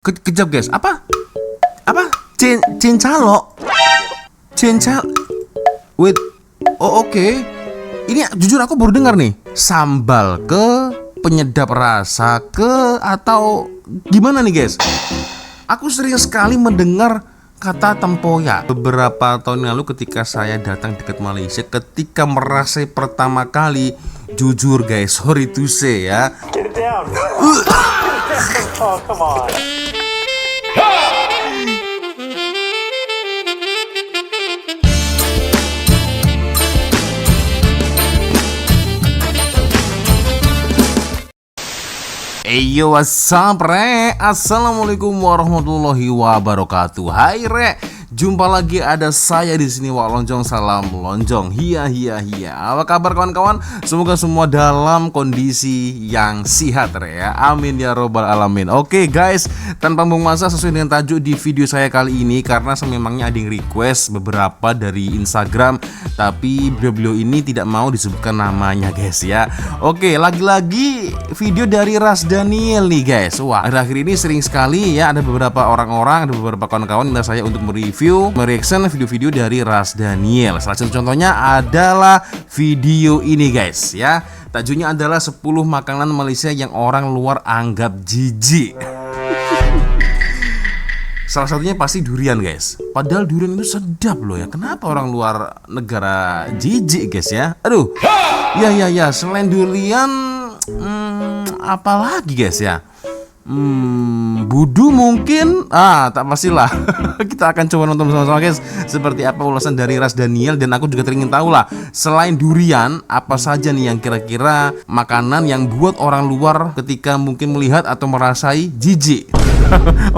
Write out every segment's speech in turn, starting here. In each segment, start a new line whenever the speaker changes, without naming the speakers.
Kejap guys, apa? Cincalo? Wait, oh oke. Ini jujur aku baru dengar nih. Sambal ke, penyedap rasa ke, atau gimana nih guys? Aku sering sekali mendengar kata tempoyak beberapa tahun lalu ketika saya datang dekat Malaysia. Ketika merasa pertama kali, jujur guys, sorry to say ya.
Get it down. Oh, come on.
Eyo, what's up, Re? Assalamualaikum warahmatullahi wabarakatuh. Hai Re, jumpa lagi ada saya di sini, Wak Lonjong. Salam lonjong. Hiya. Apa kabar kawan-kawan? Semoga semua dalam kondisi yang sehat, Re ya. Amin ya robbal alamin. Oke guys, tanpa membuang masa, sesuai dengan tajuk di video saya kali ini, karena memangnya ada yang request beberapa dari Instagram, tapi beliau ini tidak mau disebutkan namanya guys ya. Oke, lagi-lagi video dari Ras Daniel nih guys. Wah, akhir-akhir ini sering sekali ya ada beberapa orang-orang, ada beberapa kawan-kawan minta saya untuk mereaction video-video dari Ras Daniel. Salah satu contohnya adalah video ini guys ya. Tajuknya adalah 10 makanan Malaysia yang orang luar anggap jijik. Salah satunya pasti durian guys. Padahal durian itu sedap loh ya. Kenapa orang luar negara jijik guys ya? Aduh. Ya. Selain durian, apalagi guys ya? Budu mungkin. Tak pastilah. Kita akan coba nonton bersama-sama guys, seperti apa ulasan dari Ras Daniel. Dan aku juga ingin tahu lah, selain durian, apa saja nih yang kira-kira makanan yang buat orang luar ketika mungkin melihat atau merasai jijik.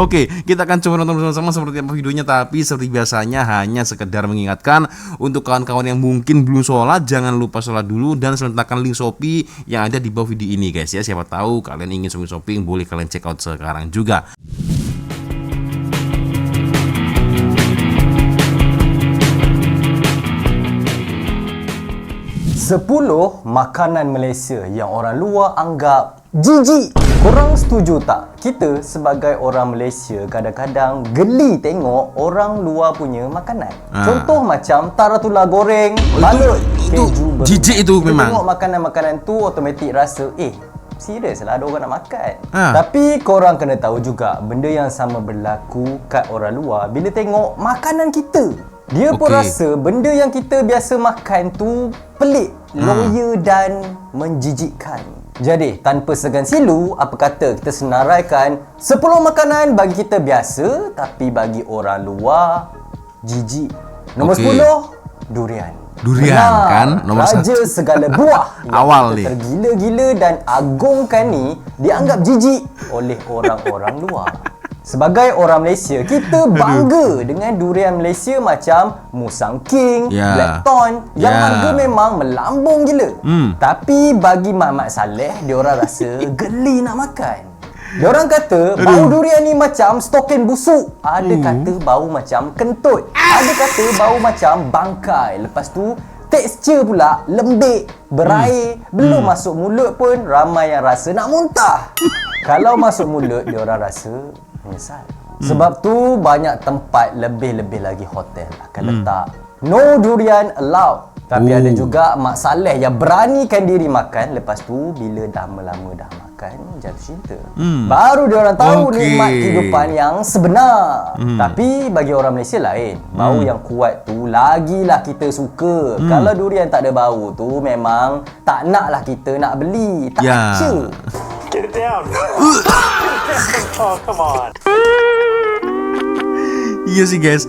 Oke, kita akan coba nonton bersama-sama seperti apa videonya. Tapi seperti biasanya hanya sekedar mengingatkan untuk kawan-kawan yang mungkin belum sholat, jangan lupa sholat dulu dan sertakan link Shopee yang ada di bawah video ini guys ya. Siapa tahu kalian ingin shopping, boleh kalian check out sekarang juga.
Sepuluh makanan Malaysia yang orang luar anggap jijik. Korang setuju tak? Kita sebagai orang Malaysia kadang-kadang geli tengok orang luar punya makanan. Contoh macam taratula goreng, balut, keju berus.
Jijik itu
kita
memang.
Tengok makanan-makanan tu automatik rasa serius lah ada orang nak makan. Tapi korang kena tahu juga benda yang sama berlaku kat orang luar bila tengok makanan kita. Dia pun rasa benda yang kita biasa makan tu pelik, loya dan menjijikkan. Jadi, tanpa segan silu, apa kata kita senaraikan 10 makanan bagi kita biasa tapi bagi orang luar jijik. Nombor 10, durian.
Durian. Benar, kan nomor
raja 1. Segala buah.
Awal ni
tergila-gila dan agungkan ni dianggap jijik oleh orang-orang luar. Sebagai orang Malaysia, kita bangga dengan durian Malaysia macam Musang King, Blackthorn yang harga memang melambung gila. Tapi bagi Mak Saleh, diorang rasa geli nak makan. Diorang kata bau durian ni macam stokin busuk. Ada kata bau macam kentut. Ada kata bau macam bangkai. Lepas tu tekstur pula lembik, berair. Belum masuk mulut pun ramai yang rasa nak muntah. Kalau masuk mulut, diorang rasa menyesal. Sebab tu banyak tempat, lebih-lebih lagi hotel akan letak no durian allowed. Tapi ada juga Mak Saleh yang beranikan diri makan. Lepas tu bila dah lama dah makan, jatuh cinta. Baru dia orang tahu nikmat kehidupan yang sebenar. Tapi bagi orang Malaysia lain, bau yang kuat tu lagilah kita suka. Kalau durian tak ada bau tu memang tak naklah kita nak beli. Tak aca.
Get it down. Oh, come on.
Iya sih guys.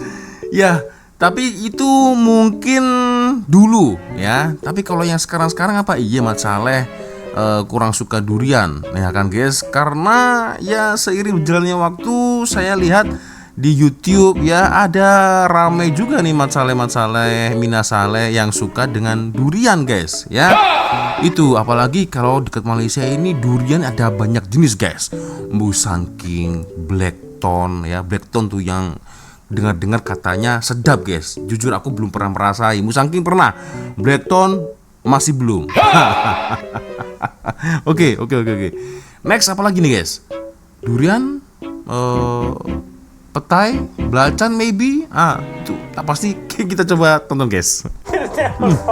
Ya, tapi itu mungkin dulu ya. Tapi kalau yang sekarang-sekarang apa? Iya, Mat Saleh kurang suka durian, ya kan guys? Karena ya seiring berjalannya waktu saya lihat di YouTube ya ada ramai juga nih Mat Saleh, Mina Saleh yang suka dengan durian guys ya. Itu apalagi kalau dekat Malaysia ini durian ada banyak jenis guys. Musang King, Blackthorn ya. Blackthorn tuh yang dengar-dengar katanya sedap guys. Jujur aku belum pernah merasai. Musang King pernah, Blackthorn masih belum. Oke. Next apa lagi nih guys? Durian petai, belacan maybe. Itu tak pasti. Kita coba tonton guys.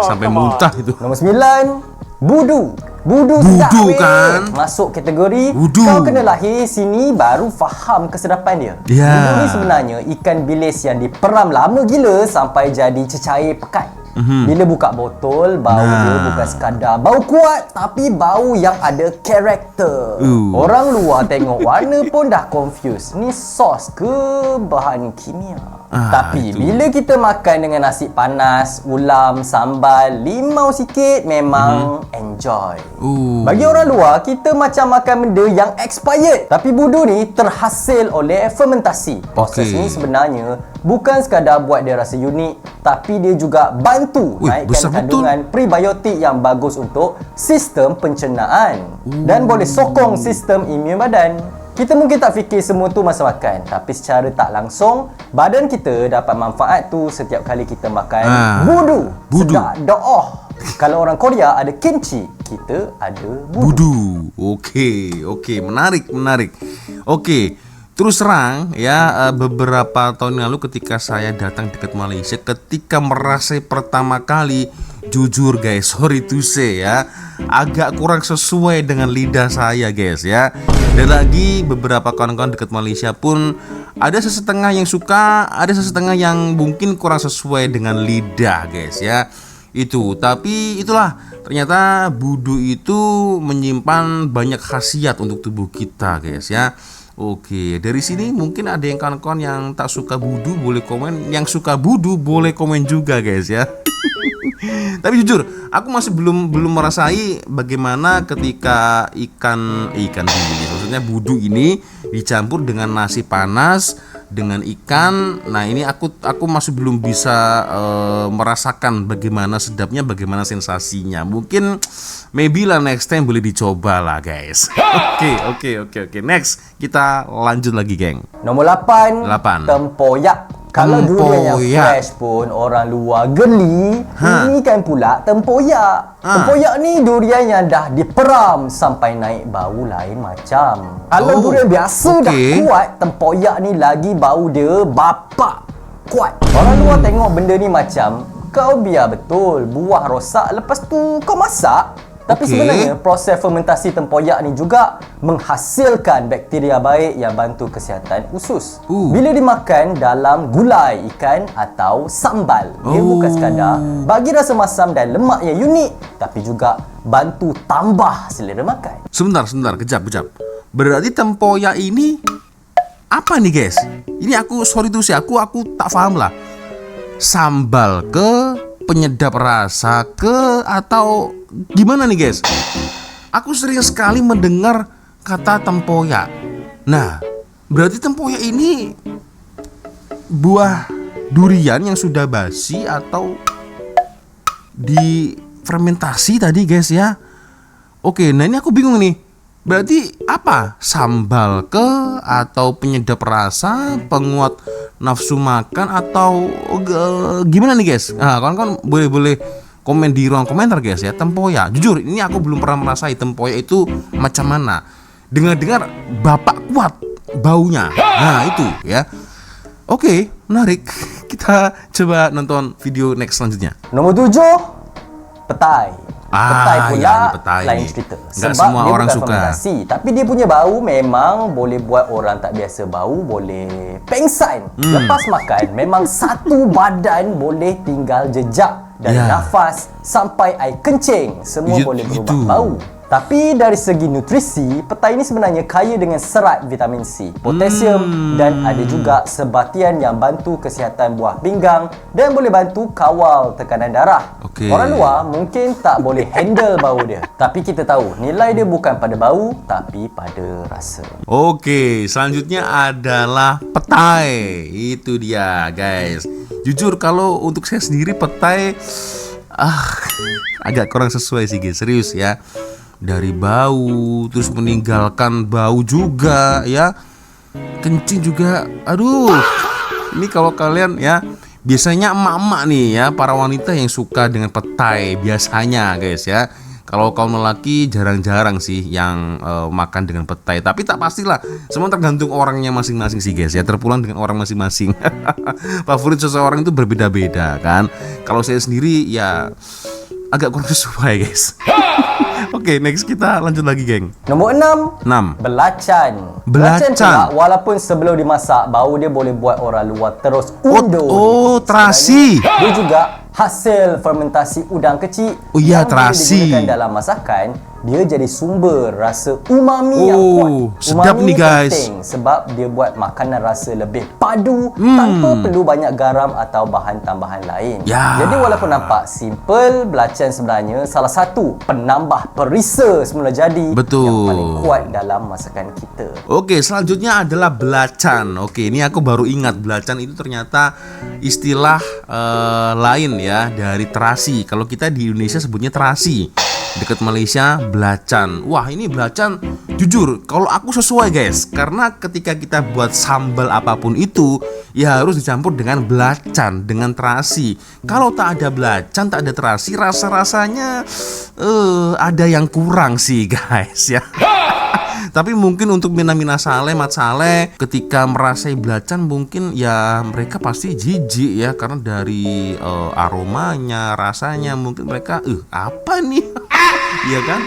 Sampai muntah itu.
Nombor 9, budu. Budu sedap,
kan?
Masuk kategori
Budu.
kau kena lahir sini baru faham kesedapan dia. Budu ni sebenarnya ikan bilis yang diperam lama gila sampai jadi cecair pekat. Bila buka botol, bau dia bukan sekadar bau kuat, tapi bau yang ada karakter. Orang luar tengok warna pun dah confused. Ni sos ke bahan kimia? Tapi bila kita makan dengan nasi panas, ulam, sambal, limau sikit, memang enjoy. Bagi orang luar, kita macam makan benda yang expired. Tapi budu ni terhasil oleh fermentasi. Proses ni sebenarnya bukan sekadar buat dia rasa unik, tapi dia juga bantu naikkan kandungan prebiotik yang bagus untuk sistem pencernaan dan boleh sokong sistem imun badan. Kita mungkin tak fikir semua tu masa makan, tapi secara tak langsung badan kita dapat manfaat tu setiap kali kita makan budu. Sedap doh. Kalau orang Korea ada kimchi, kita ada budu.
Okey, menarik. Okey. Terus terang ya, beberapa tahun lalu ketika saya datang dekat Malaysia, ketika merasa pertama kali, jujur guys, sorry to say ya, agak kurang sesuai dengan lidah saya guys ya. Dan lagi beberapa kawan-kawan dekat Malaysia pun ada sesetengah yang suka, ada sesetengah yang mungkin kurang sesuai dengan lidah guys ya. Itu, tapi itulah, ternyata budu itu menyimpan banyak khasiat untuk tubuh kita guys ya. Oke, dari sini mungkin ada yang kawan-kawan yang tak suka budu boleh komen, yang suka budu boleh komen juga guys ya. Tapi jujur, aku masih belum merasai bagaimana ketika ikan ini, maksudnya budu ini dicampur dengan nasi panas dengan ikan. Nah, ini aku masih belum bisa merasakan bagaimana sedapnya, bagaimana sensasinya. Mungkin maybe lah next time boleh dicoba lah guys. Oke. Next, kita lanjut lagi geng.
Nomor 8. Tempoyak. Kalau durian yang fresh pun orang luar geli, ini kan pula tempoyak. Tempoyak ni durian yang dah diperam sampai naik bau lain macam. Kalau durian biasa dah kuat, tempoyak ni lagi bau dia bapak kuat. Orang luar tengok benda ni macam kau biar betul buah rosak lepas tu kau masak. Tapi sebenarnya proses fermentasi tempoyak ni juga menghasilkan bakteria baik yang bantu kesihatan usus. Bila dimakan dalam gulai ikan atau sambal, dia bukan sekadar bagi rasa masam dan lemak yang unik, tapi juga bantu tambah selera makan.
Sebentar, kejap. Berarti tempoyak ini apa nih guys? Ini aku sorry tuh sih, aku tak paham lah. Sambal ke, penyedap rasa ke, atau gimana nih guys? Aku sering sekali mendengar kata tempoyak. Nah, berarti tempoyak ini buah durian yang sudah basi atau difermentasi tadi guys ya. Oke, nah ini aku bingung nih. Berarti apa? Sambal ke, atau penyedap rasa, penguat nafsu makan, atau gimana nih guys? Nah, kawan-kawan boleh komen di ruang komentar guys ya. Tempoyak, jujur ini aku belum pernah merasai tempoyak itu macam mana. Dengar-dengar bapak kuat baunya. Nah itu ya. Oke, menarik. Kita coba nonton video next selanjutnya.
Nomor 7, petai. Petai pula lain cerita.
Nggak
Sebab
semua
dia
orang
bukan
suka.
fermentasi, tapi dia punya bau memang boleh buat orang tak biasa bau boleh pengsan. Lepas makan memang satu badan boleh tinggal jejak dari nafas sampai air kencing, semua boleh berubah bau. Tapi dari segi nutrisi, petai ini sebenarnya kaya dengan serat vitamin C, potasium dan ada juga sebatian yang bantu kesihatan buah pinggang dan boleh bantu kawal tekanan darah. Orang luar mungkin tak boleh handle bau dia, tapi kita tahu nilai dia bukan pada bau tapi pada rasa.
Oke, selanjutnya adalah petai. Itu dia guys. Jujur kalau untuk saya sendiri petai agak kurang sesuai sih guys, serius ya. Dari bau, terus meninggalkan bau juga ya, kencing juga, aduh. Ini kalau kalian ya, biasanya emak-emak nih ya, para wanita yang suka dengan petai biasanya guys ya. Kalau kaum lelaki jarang-jarang sih yang makan dengan petai. Tapi tak pastilah, semua tergantung orangnya masing-masing sih guys ya. Terpulang dengan orang masing-masing. Favorit seseorang itu berbeda-beda kan. Kalau saya sendiri ya agak kurang sesuai guys. Oke, next kita lanjut lagi geng.
Nombor 6.
6.
Belacan.
Belacan.
Pula, walaupun sebelum dimasak, bau dia boleh buat orang luar terus undur.
Oh, terasi.
Dia juga hasil fermentasi udang kecil.
Oh iya,
yang bila
terasi.
digunakan dalam masakan, dia jadi sumber rasa umami yang kuat.
Sedap
Umami
nih guys.
penting sebab dia buat makanan rasa lebih padu tanpa perlu banyak garam atau bahan tambahan lain.
Ya.
Jadi walaupun nampak simple, belacan sebenarnya salah satu penambah perisa semula jadi
Betul.
yang paling kuat dalam masakan kita.
Oke, selanjutnya adalah belacan. Oke, ini aku baru ingat belacan itu ternyata istilah lain ya dari terasi. Kalau kita di Indonesia sebutnya terasi. Dekat Malaysia belacan. Wah, ini belacan jujur kalau aku sesuai guys. Karena ketika kita buat sambal apapun itu ya harus dicampur dengan belacan, dengan terasi. Kalau tak ada belacan, tak ada terasi, rasa-rasanya ada yang kurang sih guys ya. Tapi mungkin untuk Mina Saleh, Mat Saleh ketika merasai belacan mungkin ya mereka pasti jijik ya karena dari aromanya, rasanya mungkin mereka apa nih? Iya kan?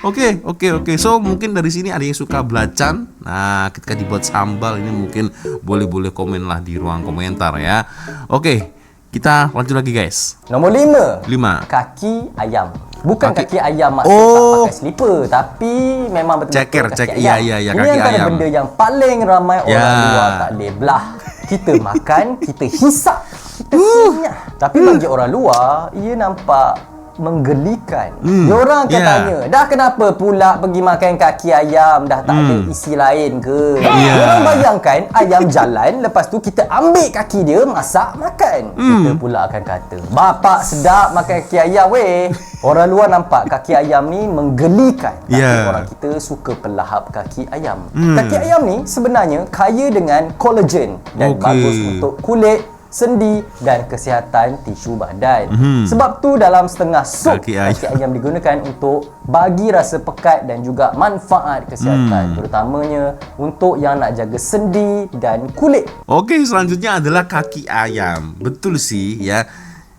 Oke. So mungkin dari sini ada yang suka belacan. Nah, ketika dibuat sambal ini mungkin boleh komen lah di ruang komentar ya. Oke, kita lanjut lagi guys.
Nombor 5.
5.
Kaki ayam. Bukan kaki ayam maksud
Oh.
tak pakai slipper, tapi memang betul-betul
Ceker,
kaki
iya,
ayam.
iya,
Ini
kaki
antara
ayam.
benda yang paling ramai
Ya.
orang luar tak boleh belah. Kita makan, kita hisap, kita kunyah. Tapi bagi orang luar, ia nampak menggelikan. Diorang akan tanya, dah kenapa pula pergi makan kaki ayam, dah tak ada isi lain ke? Diorang bayangkan ayam jalan, lepas tu kita ambil kaki dia, masak, makan. Kita pula akan kata, bapak sedap makan kaki ayam weh. Orang luar nampak kaki ayam ni menggelikan, tapi orang kita suka pelahap kaki ayam. Kaki ayam ni sebenarnya kaya dengan kolagen dan bagus untuk kulit, sendi dan kesihatan tisu badan. Sebab tu dalam setengah sup kaki ayam digunakan untuk bagi rasa pekat dan juga manfaat kesihatan, terutamanya untuk yang nak jaga sendi dan kulit.
Oke, selanjutnya adalah kaki ayam. Betul sih ya.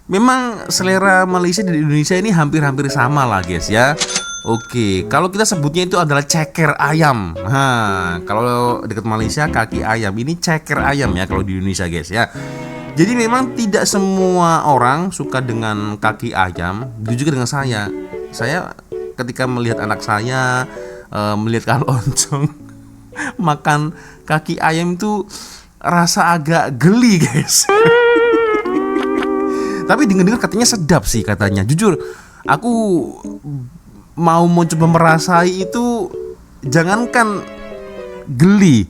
Memang selera Malaysia dan Indonesia ini hampir-hampir sama lah guys ya. Oke, kalau kita sebutnya itu adalah ceker ayam. Kalau dekat Malaysia kaki ayam, ini ceker ayam ya kalau di Indonesia guys ya. Jadi memang tidak semua orang suka dengan kaki ayam. Begitu juga dengan saya. Saya ketika melihat anak saya melihat Kang Oncong makan kaki ayam itu rasa agak geli guys. Tapi dengar-dengar katanya sedap sih katanya. Jujur, aku mau coba merasai itu, jangankan geli,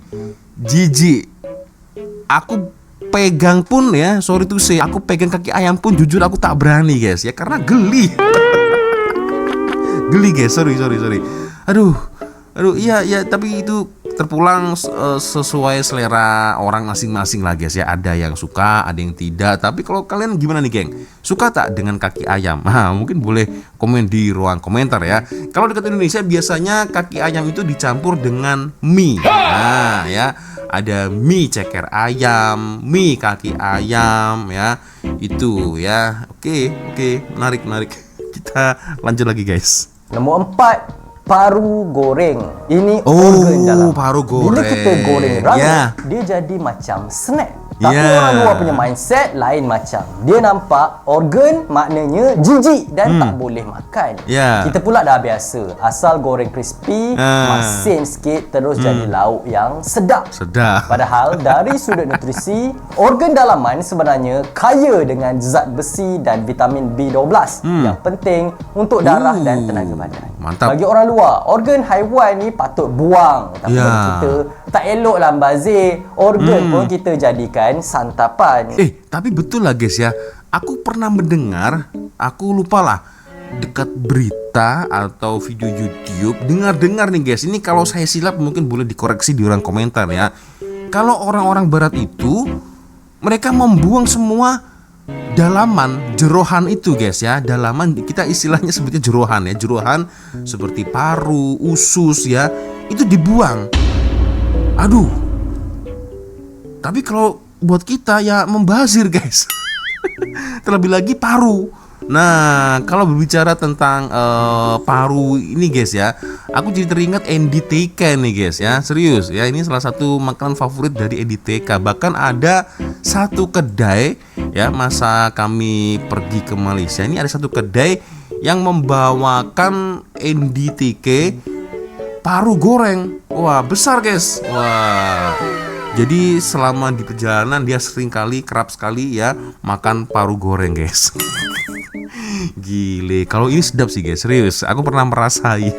jijik. Aku pegang pun ya, sorry to say, aku pegang kaki ayam pun jujur aku tak berani guys ya, karena geli. Geli guys, sorry. Aduh, iya, tapi itu terpulang sesuai selera orang masing-masing lah guys ya. Ada yang suka, ada yang tidak. Tapi kalau kalian gimana nih geng? Suka tak dengan kaki ayam? Mungkin boleh komen di ruang komentar ya. Kalau dekat Indonesia biasanya kaki ayam itu dicampur dengan mie. Ya, ada mie ceker ayam, mie kaki ayam ya. Itu ya. Oke, menarik. Kita lanjut lagi guys.
Nomor 4, paru goreng. Ini organ dalam.
Paru goreng.
Bila kita goreng rangup, dia jadi macam snack. Tapi orang luar punya mindset lain macam. Dia nampak organ maknanya jijik dan tak boleh makan. Kita pula dah biasa. Asal goreng crispy, masin sikit terus jadi lauk yang sedap. Padahal dari sudut nutrisi, organ dalaman sebenarnya kaya dengan zat besi dan vitamin B12 yang penting untuk darah dan tenaga badan.
Mantap.
Bagi orang luar, organ haiwan ni patut buang. Tapi kita tak eloklah bazir. Organ pun kita jadikan santapan.
Tapi betul lah guys ya. Aku pernah mendengar, aku lupa lah, dekat berita atau video YouTube, dengar nih guys. Ini kalau saya silap mungkin boleh dikoreksi di ruang komentar ya. Kalau orang-orang barat itu mereka membuang semua dalaman jerohan itu guys ya, dalaman kita istilahnya sebutnya jerohan ya, jerohan seperti paru, usus ya, itu dibuang. Aduh. Tapi kalau buat kita ya membazir guys. Terlebih lagi paru. Nah, kalau berbicara tentang paru ini guys ya, aku jadi teringat NDTK nih guys ya, serius ya, ini salah satu makanan favorit dari NDTK. Bahkan ada satu kedai ya, masa kami pergi ke Malaysia ini ada satu kedai yang membawakan NDTK paru goreng. Wah, besar guys. Wah. Jadi selama di perjalanan dia kerap sekali ya makan paru goreng guys. Gile, kalau ini sedap sih guys, serius. Aku pernah merasai.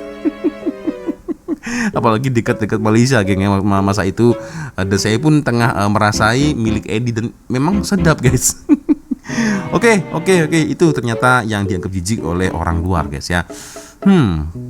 Apalagi dekat-dekat Malaysia geng ya, masa itu ada saya pun tengah merasai milik Edi dan memang sedap guys. Oke, itu ternyata yang dianggap jijik oleh orang luar guys ya.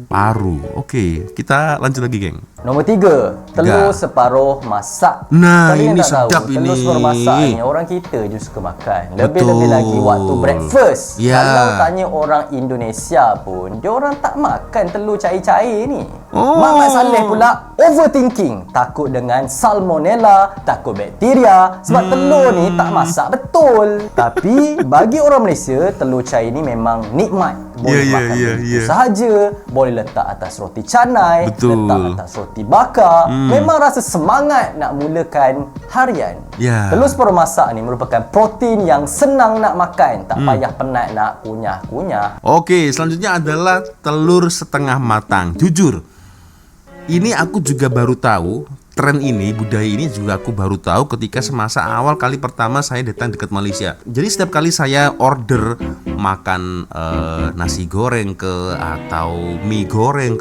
Paru. Oke, kita lanjut lagi geng.
Nombor 3, telur separuh masak.
Nah,
Kalian
ini
tak
sedap
tahu,
ini.
Telur separuh masak ni orang kita je suka makan. Lebih-lebih lagi waktu breakfast.
Ya.
Kalau tanya orang Indonesia pun, dia orang tak makan telur cair-cair ni.
Oh.
Mak Saleh pula overthinking, takut dengan salmonella, takut bakteria sebab telur ni tak masak betul. Tapi bagi orang Malaysia, telur cair ni memang nikmat. Boleh makan begitu sahaja, boleh letak atas roti canai,
betul.
letak atas roti bakar. Memang rasa semangat nak mulakan harian. Telur separuh masak ni merupakan protein yang senang nak makan, tak payah penat nak kunyah-kunyah.
Oke, selanjutnya adalah telur setengah matang. Jujur, ini aku juga baru tahu. Tren ini, budaya ini juga aku baru tahu ketika semasa awal kali pertama saya datang dekat Malaysia. Jadi setiap kali saya order makan nasi goreng atau mie goreng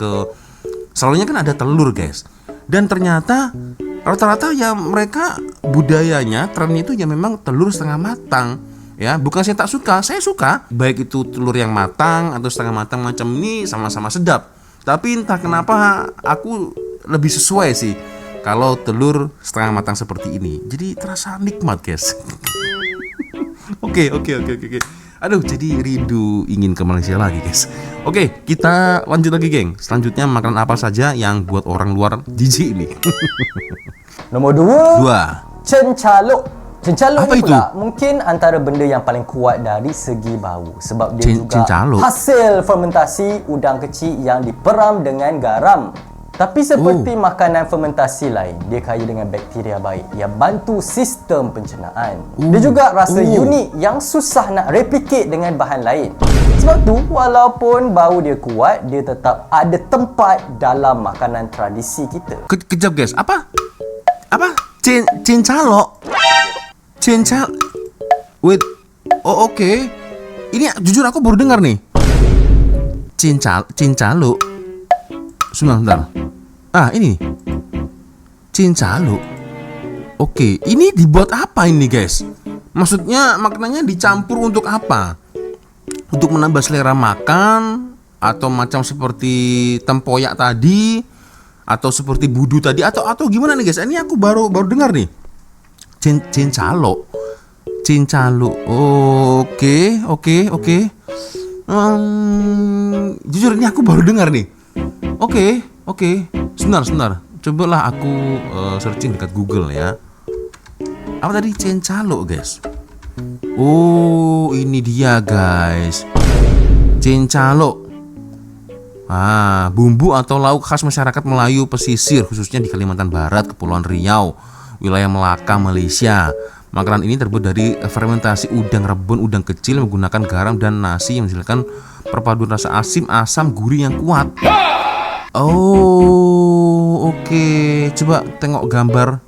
selalunya kan ada telur guys. Dan ternyata rata-rata ya mereka budayanya, tren itu ya memang telur setengah matang. Ya, bukan saya tak suka, saya suka. Baik itu telur yang matang atau setengah matang macam ini sama-sama sedap. Tapi entah kenapa aku lebih sesuai sih kalau telur setengah matang seperti ini. Jadi terasa nikmat guys. Oke. Aduh, jadi rindu ingin ke Malaysia lagi guys. Oke, kita lanjut lagi geng. Selanjutnya makanan apa saja yang buat orang luar jijik ini?
Nombor 2, cencaluk. Cencaluk ni pula mungkin antara benda yang paling kuat dari segi bau, sebab dia juga hasil fermentasi udang kecil yang diperam dengan garam. Tapi seperti makanan fermentasi lain, dia kaya dengan bakteria baik yang bantu sistem pencernaan. Dia juga rasa unik yang susah nak replicate dengan bahan lain. Sebab tu, walaupun bau dia kuat, dia tetap ada tempat dalam makanan tradisi kita.
Kejap guys, apa? Cincalok? Wait. Oh, oke. Ini jujur aku baru dengar nih. Cincaluk. Sebentar. Ini cincaluk. Oke, ini dibuat apa ini guys? Maksudnya makanannya dicampur untuk apa? Untuk menambah selera makan, atau macam seperti tempoyak tadi, atau seperti budu tadi, atau gimana nih guys? Ini aku baru dengar nih. Cincaluk. Oke. Jujur ini aku baru dengar nih. Oke. Sebentar. Cobalah aku searching dekat Google ya. Apa tadi cincaluk guys? Oh, ini dia guys. Cincaluk. Bumbu atau lauk khas masyarakat Melayu pesisir, khususnya di Kalimantan Barat, Kepulauan Riau, wilayah Melaka, Malaysia. Makanan ini terbuat dari fermentasi udang rebun, udang kecil menggunakan garam dan nasi yang menghasilkan perpaduan rasa asin, asam, gurih yang kuat. Oh, oke. Coba tengok gambar.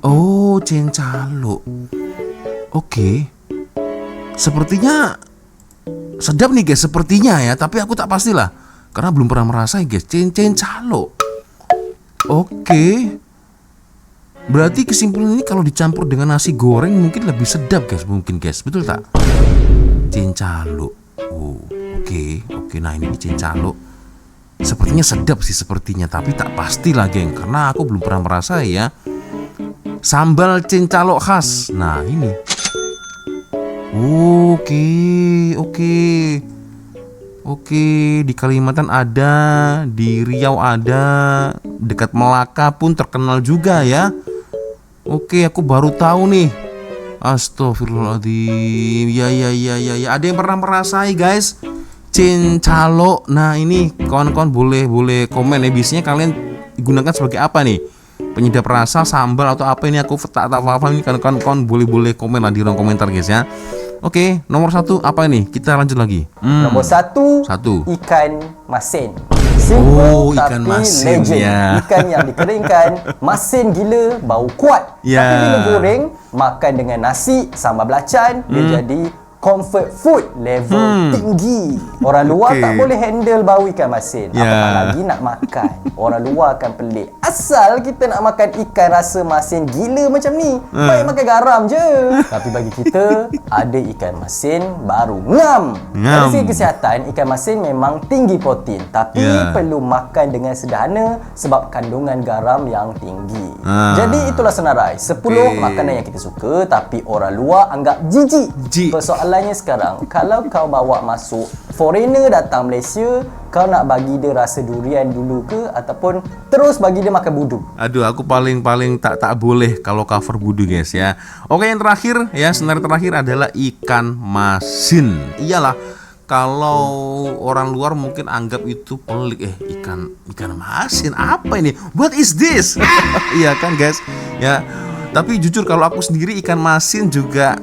Oh, cincaluk. Oke. Sepertinya sedap nih guys, sepertinya ya. Tapi aku tak pastilah, karena belum pernah merasain guys. Cincaluk. Oke. Berarti kesimpulan ini kalau dicampur dengan nasi goreng mungkin lebih sedap guys, mungkin guys. Betul tak? Cincaluk. Oke. Nah, ini cincaluk. Sepertinya sedap sih sepertinya, tapi tak pastilah geng, karena aku belum pernah merasa ya. Sambal cincaluk khas. Nah, ini. Oke, di Kalimantan ada, di Riau ada, dekat Melaka pun terkenal juga ya. Oke, aku baru tahu nih. Astagfirullahaladzim. Ya. Ada yang pernah merasai guys cincalo. Nah ini kawan-kawan boleh komen ya. Biasanya kalian gunakan sebagai apa nih? Penyedap rasa, sambal atau apa ini? Aku tak paham ini. Kawan-kawan boleh komen lah di ruang komentar guys ya. Oke, nomor 1 apa ini? Kita lanjut lagi.
Nomor 1 ikan masin. Simple
ikan
tapi
masin,
legend.
ya.
Ikan yang dikeringkan, masin gila, bau kuat.
Ya.
Tapi bila goreng, makan dengan nasi, sambal belacan, dia jadi comfort food level tinggi. Orang luar tak boleh handle bau ikan masin. Apatah lagi nak makan. Orang luar akan pelik. Asal kita nak makan ikan rasa masin gila macam ni, baik makan garam je. Tapi bagi kita, ada ikan masin baru ngam. Dari segi kesihatan, ikan masin memang tinggi protein, tapi perlu makan dengan sederhana sebab kandungan garam yang tinggi. Jadi itulah senarai 10 makanan yang kita suka tapi orang luar anggap jijik. Persoalannya sekarang, kalau kau bawa masuk foreigner datang Malaysia, kau nak bagi dia rasa durian dulu ke ataupun terus bagi dia makan budu?
Aduh, aku paling tak boleh kalau cover budu guys ya. Oke, yang terakhir ya, senarai terakhir adalah ikan masin. Iyalah, kalau orang luar mungkin anggap itu pelik, ikan masin apa ini? What is this? Iya kan guys ya. Tapi jujur kalau aku sendiri ikan masin juga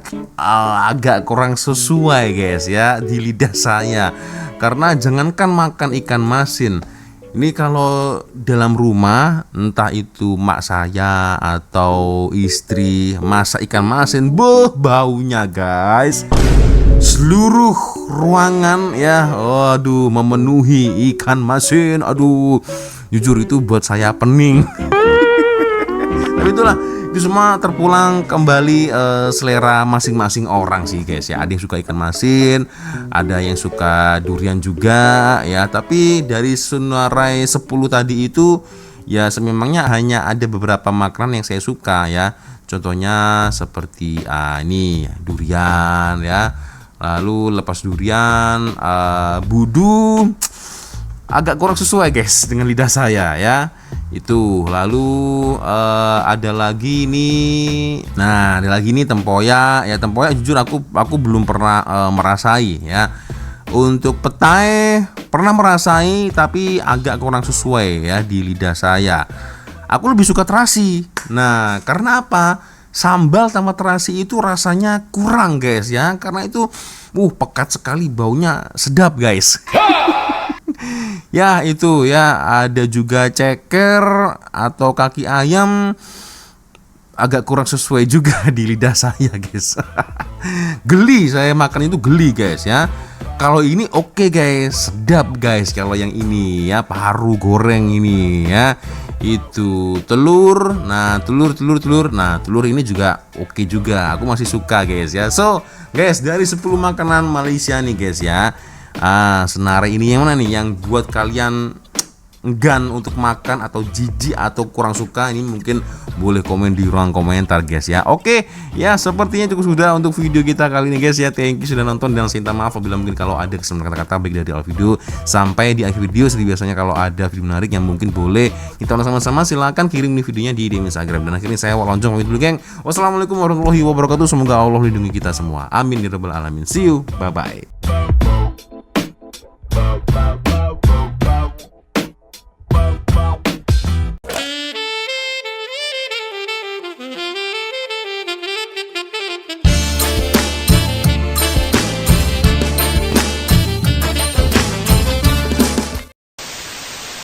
agak kurang sesuai guys ya di lidah saya. Karena jangankan makan ikan masin, ini kalau dalam rumah entah itu mak saya atau istri masak ikan masin, baunya guys. Seluruh ruangan ya, aduh, memenuhi ikan masin. Aduh, jujur itu buat saya pening. Tapi itulah, itu semua terpulang kembali selera masing-masing orang sih guys ya. Ada yang suka ikan masin, ada yang suka durian juga ya. Tapi dari senarai 10 tadi itu ya sememangnya hanya ada beberapa makanan yang saya suka ya. Contohnya seperti ini durian ya. Lalu lepas durian budu agak kurang sesuai guys dengan lidah saya ya. Itu lalu ada lagi nih. Nah, ada lagi nih tempoyak ya. Tempoyak jujur aku belum pernah merasai ya. Untuk petai pernah merasai tapi agak kurang sesuai ya di lidah saya. Aku lebih suka terasi. Nah, karena apa? Sambal sama terasi itu rasanya kurang guys ya. Karena itu pekat sekali, baunya sedap guys. Ya itu ya, ada juga ceker atau kaki ayam, agak kurang sesuai juga di lidah saya guys. Geli, saya makan itu geli guys ya. Kalau ini oke guys, sedap guys. Kalau yang ini ya, paru goreng ini ya. Itu telur. Nah telur. Nah telur ini juga oke juga. Aku masih suka guys ya. So guys, dari 10 makanan Malaysia nih guys ya, senarai ini yang mana nih yang buat kalian enggan untuk makan atau jijik atau kurang suka? Ini mungkin boleh komen di ruang komentar guys ya. Oke ya, sepertinya cukup sudah untuk video kita kali ini guys ya. Thank you sudah nonton dan saya minta maaf apabila mungkin kalau ada kesalahan kata-kata baik dari awal video sampai di akhir video. Seperti biasanya kalau ada video menarik yang mungkin boleh kita tonton sama-sama, silahkan kirim nih videonya di DM Instagram. Dan akhirnya saya Wak Lonjong pamit dulu geng. Wassalamualaikum warahmatullahi wabarakatuh. Semoga Allah melindungi kita semua, amin ya rabbal alamin. See you, bye bye.